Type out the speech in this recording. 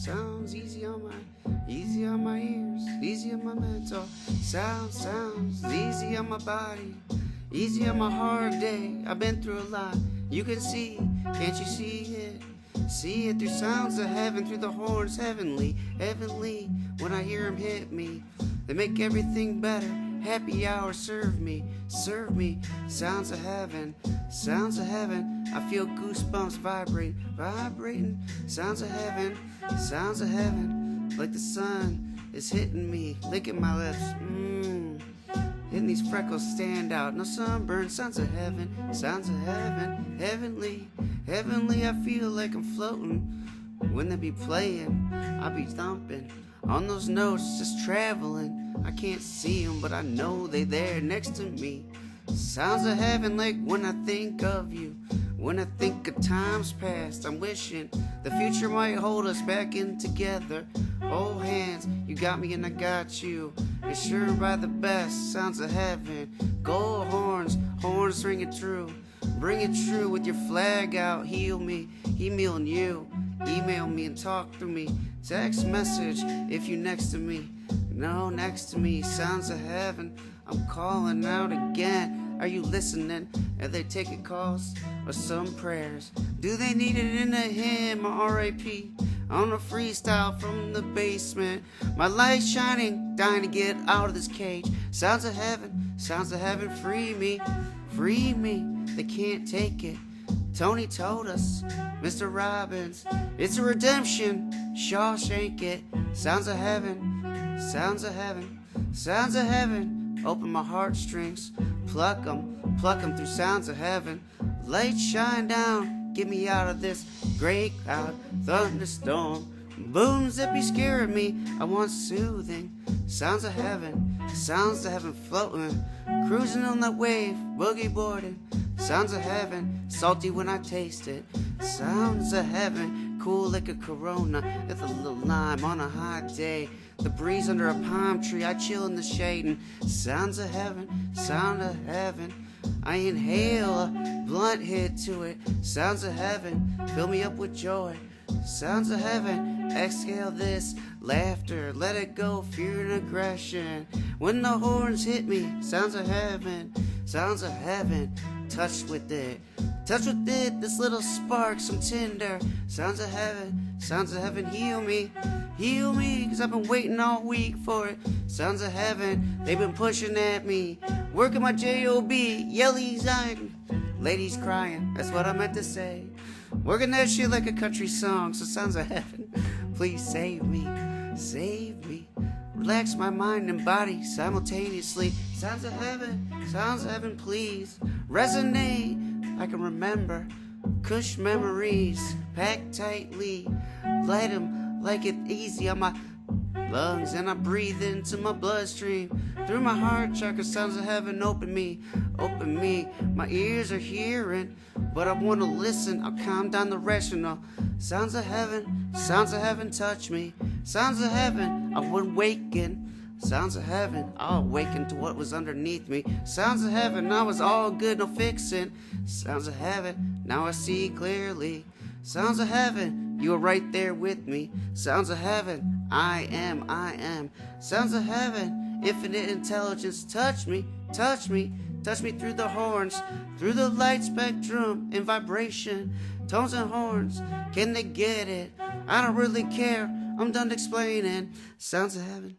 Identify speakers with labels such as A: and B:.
A: sounds easy on my ears, easy on my mental. Sounds easy on my body, easy on my hard day. I've been through a lot. You can see, can't you see it? See it through sounds of heaven, through the horns, heavenly, heavenly. When I hear them hit me, they make everything better. Happy hour, serve me, serve me. Sounds of heaven, sounds of heaven. I feel goosebumps vibrating, vibrating. Sounds of heaven, sounds of heaven. Like the sun is hitting me, licking my lips. Hitting these freckles stand out. No sunburn, sounds of heaven, heavenly, heavenly. I feel like I'm floating. When they be playing, I be thumping on those notes, just traveling. I can't see them, but I know they there next to me. Sounds of heaven, like when I think of you. When I think of times past, I'm wishing the future might hold us back in together. Hold hands, you got me and I got you. And sure by the best, sounds of heaven. Gold horns, horns ring it true. Bring it true with your flag out. Heal me, emailing you. Email me and talk through me. Text message if you next to me. No, next to me, sounds of heaven. I'm calling out again. Are you listening? Are they taking calls or some prayers? Do they need it in a hymn or R.I.P.? On a freestyle from the basement. My light's shining, dying to get out of this cage. Sounds of heaven, free me, free me. They can't take it. Tony told us, Mr. Robbins, it's a redemption. Shawshank it. Sounds of heaven, sounds of heaven, sounds of heaven. Open my heartstrings, pluck 'em through sounds of heaven. Light shine down, get me out of this gray cloud, thunderstorm. Booms that be scaring me, I want soothing. Sounds of heaven floating, cruising on that wave, boogie boarding. Sounds of heaven, salty when I taste it. Sounds of heaven, cool like a Corona with a little lime on a hot day. The breeze under a palm tree, I chill in the shade. And sounds of heaven, sound of heaven. I inhale a blunt hit to it. Sounds of heaven, fill me up with joy. Sounds of heaven, exhale this laughter. Let it go, fear and aggression. When the horns hit me, sounds of heaven, touch with it. Touch with it, this little spark, some tinder. Sounds of heaven, heal me, cause I've been waiting all week for it. Sounds of heaven, they've been pushing at me. Working my J.O.B., yellies, ladies crying, that's what I meant to say. Working that shit like a country song, so sounds of heaven, please save me, save me. Relax my mind and body simultaneously. Sounds of heaven, please. Resonate, I can remember. Cush memories, packed tightly. Light 'em like it easy on my lungs, and I breathe into my bloodstream. Through my heart chakra, sounds of heaven, open me, open me. My ears are hearing, but I want to listen. I'll calm down the rational. Sounds of heaven, touch me. Sounds of heaven, I wouldn't waken. Sounds of heaven, I'll awaken to what was underneath me. Sounds of heaven, I was all good, no fixing. Sounds of heaven, now I see clearly. Sounds of heaven, you are right there with me. Sounds of heaven, I am. Sounds of heaven, infinite intelligence, touch me through the horns, through the light spectrum in vibration. Tones and horns, can they get it? I don't really care, I'm done explaining. Sounds of heaven.